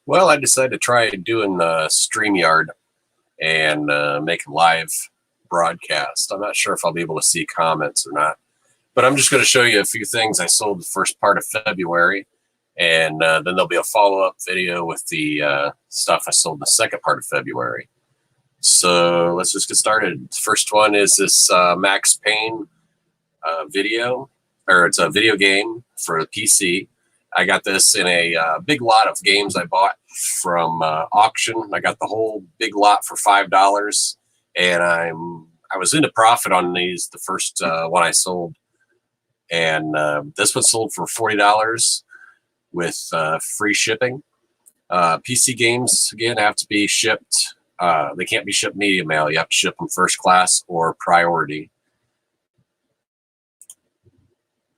Well, I decided to try doing StreamYard and make a live broadcast. I'm not sure if I'll be able to see comments or not, but I'm just going to show you a few things I sold the first part of February, and then there'll be a follow-up video with the stuff I sold the second part of February. So let's just get started. The first one is this Max Payne video, or it's a video game for the PC. I got this in a big lot of games I bought from auction. I got the whole big lot for $5, and I was into profit on these. The first one I sold, and this one sold for $40 with free shipping. PC games again have to be shipped. They can't be shipped media mail. You have to ship them first class or priority.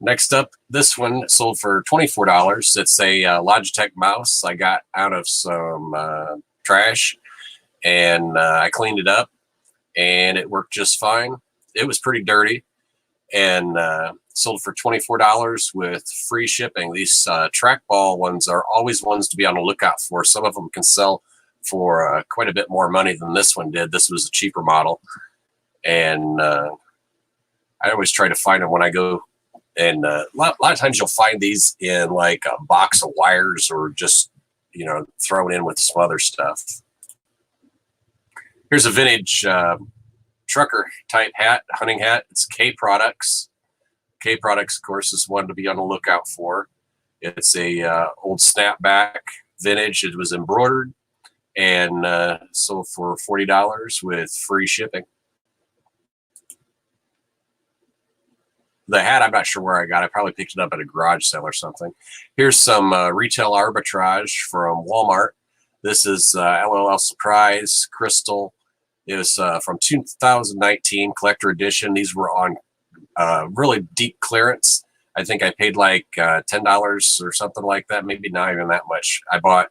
Next up, this one sold for $24. It's a Logitech mouse I got out of some trash, and I cleaned it up, and it worked just fine. It was pretty dirty, and sold for $24 with free shipping. These trackball ones are always ones to be on the lookout for. Some of them can sell for quite a bit more money than this one did. This was a cheaper model, and I always try to find them when I go. And a lot of times you'll find these in like a box of wires or just, thrown in with some other stuff. Here's a vintage trucker type hat, hunting hat. It's K Products. K Products, of course, is one to be on the lookout for. It's a old snapback vintage. It was embroidered and sold for $40 with free shipping. The hat, I'm not sure where I got. I probably picked it up at a garage sale or something. Here's some retail arbitrage from Walmart. This is LOL Surprise Krystal. It was from 2019 collector edition. These were on really deep clearance. I think I paid like $10 or something like that. Maybe not even that much. I bought,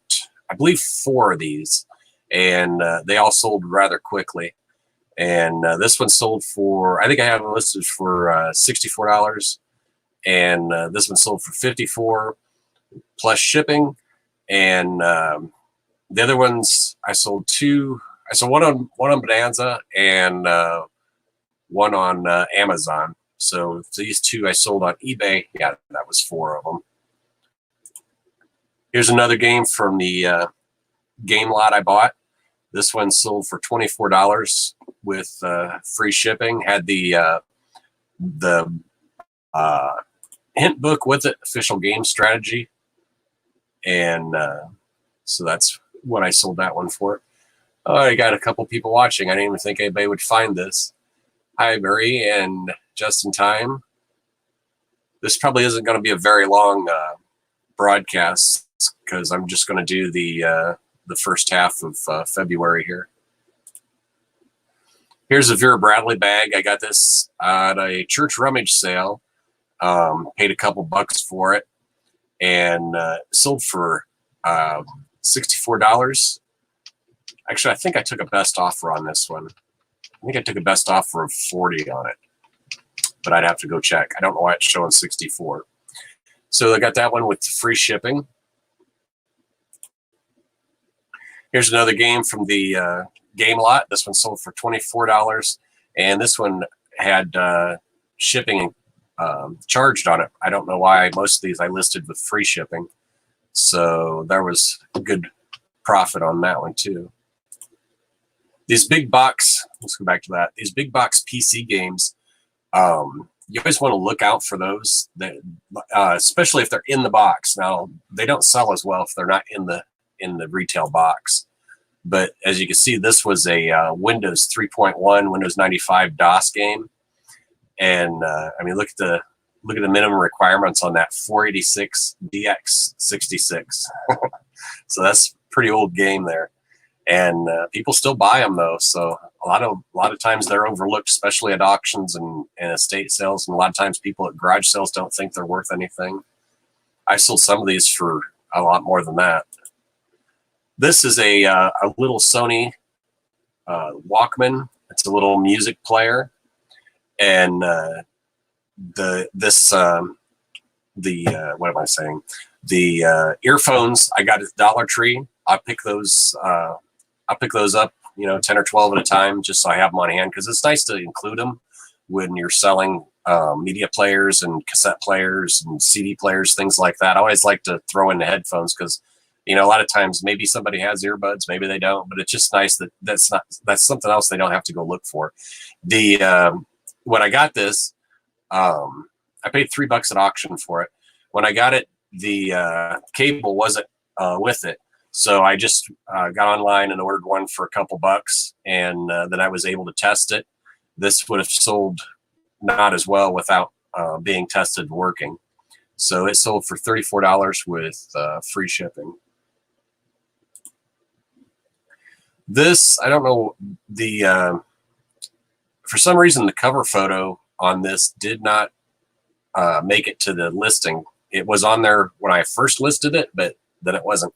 I believe, 4 of these, and they all sold rather quickly. And this one sold for, I think I have it listed for $64, and this one sold for $54 plus shipping. And the other ones I sold 2. I sold one on Bonanza and one on Amazon. So these 2 I sold on eBay. Yeah, that was 4 of them. Here's another game from the game lot I bought. This one sold for $24 with free shipping. Had the hint book with it, official game strategy, and so that's what I sold that one for. Oh, I got a couple people watching. I didn't even think anybody would find this. Hi, Murray, and just in time. This probably isn't going to be a very long broadcast because I'm just going to do the first half of February here. Here's a Vera Bradley bag. I got this at a church rummage sale. Paid a couple bucks for it, and sold for $64. Actually, I think I took a best offer on this one. I think I took a best offer of $40 on it, but I'd have to go check. I don't know why it's showing $64. So I got that one with free shipping. Here's another game from the game lot. This one sold for $24, and this one had shipping charged on it. I don't know why. Most of these I listed with free shipping, so there was a good profit on that one too. These big box, let's go back to that. These big box PC games, you always want to look out for those, that, especially if they're in the box. Now, they don't sell as well if they're not in the retail box. But as you can see, this was a Windows 3.1, Windows 95 DOS game, and I mean, look at the minimum requirements on that 486 DX66. So that's a pretty old game there, and people still buy them though. So a lot of times they're overlooked, especially at auctions and estate sales, and a lot of times people at garage sales don't think they're worth anything. I sold some of these for a lot more than that. This is a little Sony Walkman. It's a little music player, and what am I saying? The earphones I got at Dollar Tree. I'll pick those up, 10 or 12 at a time, just so I have them on hand, because it's nice to include them when you're selling media players and cassette players and CD players, things like that. I always like to throw in the headphones because, a lot of times maybe somebody has earbuds, maybe they don't, but it's just nice that's something else they don't have to go look for. When I got this, I paid $3 at auction for it. When I got it, the cable wasn't with it. So I just got online and ordered one for a couple bucks, and then I was able to test it. This would have sold not as well without being tested and working. So it sold for $34 with free shipping. This, I don't know, for some reason the cover photo on this did not make it to the listing. It was on there when I first listed it, but then it wasn't.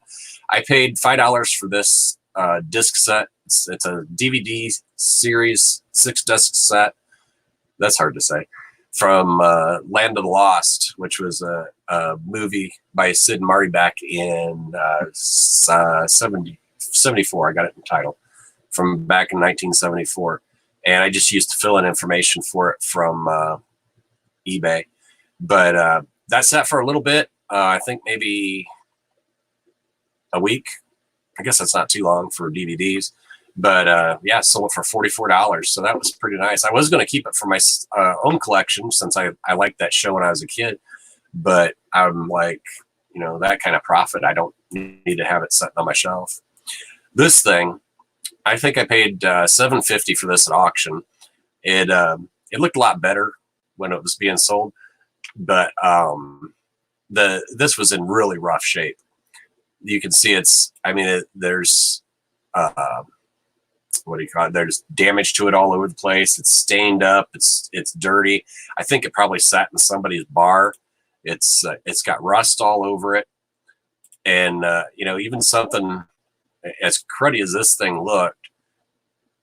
I paid $5 for this disc set. It's a DVD series 6-disc set. That's hard to say. From Land of the Lost, which was a movie by Sid and Marty back in 74. I got it entitled from back in 1974. And I just used to fill in information for it from eBay. But that sat for a little bit. I think maybe a week. I guess that's not too long for DVDs. But yeah, sold it for $44. So that was pretty nice. I was going to keep it for my own collection since I liked that show when I was a kid. But I'm like, that kind of profit, I don't need to have it sitting on my shelf. This thing, I think I paid $7.50 for this at auction. It looked a lot better when it was being sold, but this was in really rough shape. You can see there's what do you call it? There's damage to it all over the place. It's stained up. It's dirty. I think it probably sat in somebody's bar. It's got rust all over it, and even something as cruddy as this thing looked,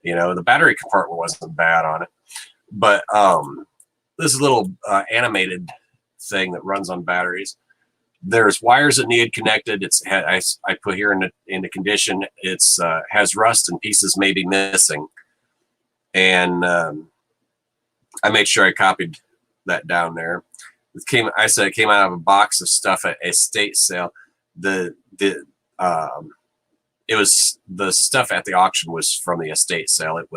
the battery compartment wasn't bad on it, but this little animated thing that runs on batteries. There's wires that need connected. I put here in the condition. It's has rust and pieces may be missing, and I made sure I copied that down there. It came out of a box of stuff at a estate sale. It was the stuff at the auction was from the estate sale. It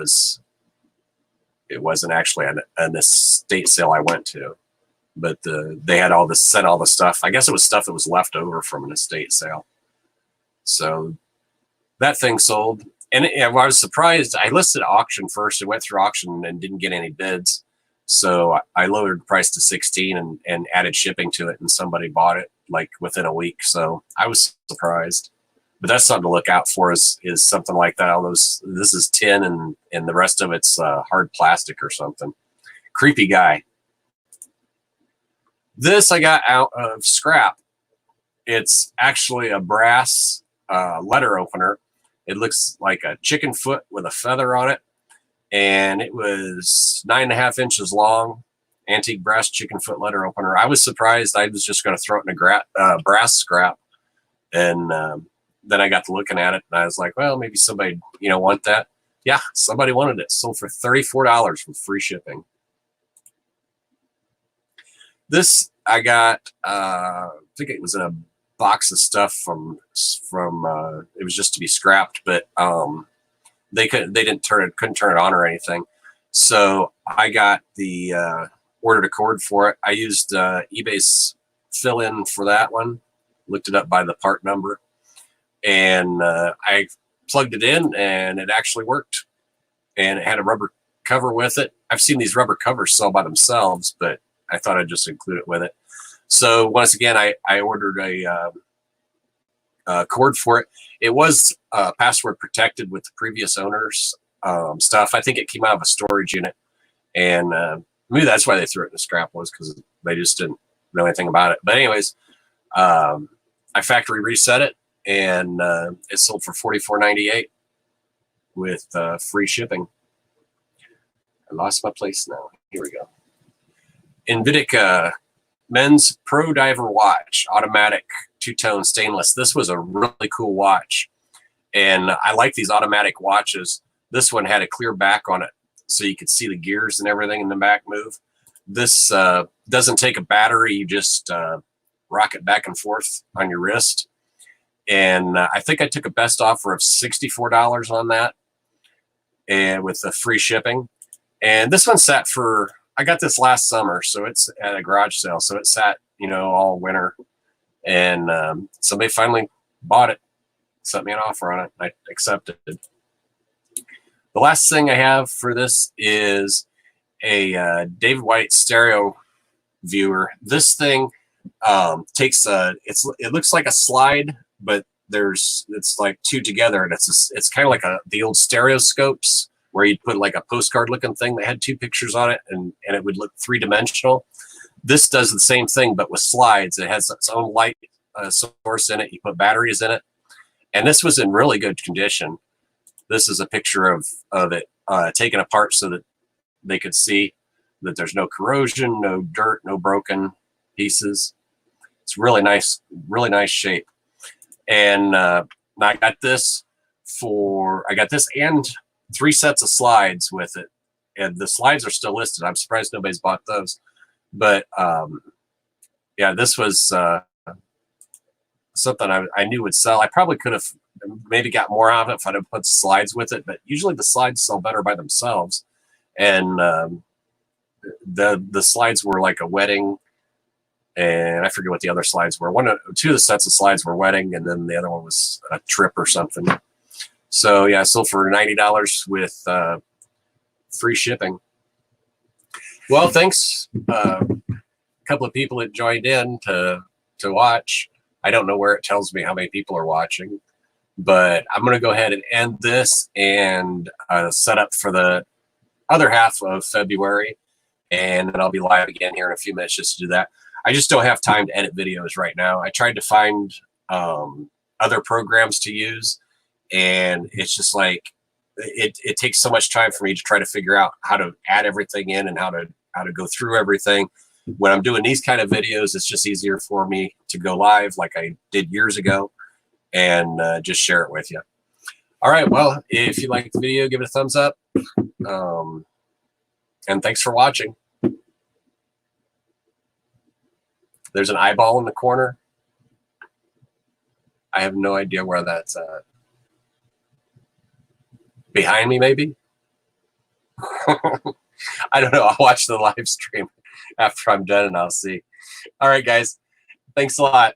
wasn't actually an estate sale I went to. But they had sent all the stuff. I guess it was stuff that was left over from an estate sale. So that thing sold. And I was surprised. I listed auction first. It went through auction and didn't get any bids. So I lowered the price to $16 and added shipping to it. And somebody bought it like within a week. So I was surprised. But that's something to look out for is something like that. This is tin and the rest of it's hard plastic or something. Creepy guy. This I got out of scrap. It's actually a brass letter opener. It looks like a chicken foot with a feather on it. And it was 9.5 inches long. Antique brass chicken foot letter opener. I was surprised. I was just going to throw it in a brass scrap. And then I got to looking at it. And I was like, well, maybe somebody, want that. Yeah, somebody wanted it. Sold for $34 with free shipping. This I got, I think it was in a box of stuff from it was just to be scrapped, but couldn't turn it on or anything. So I got ordered a cord for it. I used eBay's fill-in for that one, looked it up by the part number, and I plugged it in and it actually worked. And it had a rubber cover with it. I've seen these rubber covers sell by themselves, but I thought I'd just include it with it. So once again, I ordered a cord for it. It was password protected with the previous owner's stuff. I think it came out of a storage unit, and maybe that's why they threw it in the scrap, was because they just didn't know anything about it. But anyways, I factory reset it, and it sold for $44.98 with free shipping. I lost my place now. Here we go. Invidic men's Pro Diver watch, automatic, two-tone stainless. This was a really cool watch. And I like these automatic watches. This one had a clear back on it, so you could see the gears and everything in the back move. This doesn't take a battery. You just rock it back and forth on your wrist. And I think I took a best offer of $64 on that, and with the free shipping. And this one sat for, I got this last summer, so it's at a garage sale. So it sat, you know, all winter. And somebody finally bought it, sent me an offer on it. I accepted. The last thing I have for this is a David White stereo viewer. This thing takes it looks like a slide, but it's like two together, and it's kind of like the old stereoscopes where you'd put like a postcard looking thing that had two pictures on it, and it would look three-dimensional. This does the same thing, but with slides. It has its own light source in it. You put batteries in it, and this was in really good condition. This is a picture of it taken apart so that they could see that there's no corrosion, no dirt, no broken pieces. It's really nice shape. And I got this and 3 sets of slides with it. And the slides are still listed. I'm surprised nobody's bought those. But yeah, this was something I knew would sell. I probably could have maybe got more out of it if I'd have put slides with it, but usually the slides sell better by themselves. And the slides were like a wedding, and I forget what the other slides were. Two of the sets of slides were wedding, and then the other one was a trip or something. So yeah, I sold for $90 with free shipping. Well, thanks. A couple of people that joined in to watch. I don't know where it tells me how many people are watching, but I'm going to go ahead and end this and set up for the other half of February, and then I'll be live again here in a few minutes just to do that. I just don't have time to edit videos right now. I tried to find other programs to use, and it's just like it takes so much time for me to try to figure out how to add everything in and how to go through everything. When I'm doing these kind of videos, it's just easier for me to go live like I did years ago and just share it with you. All right, well, if you liked the video, give it a thumbs up. And thanks for watching. There's an eyeball in the corner. I have no idea where that's at. Behind me, maybe? I don't know. I'll watch the live stream after I'm done and I'll see. All right, guys. Thanks a lot.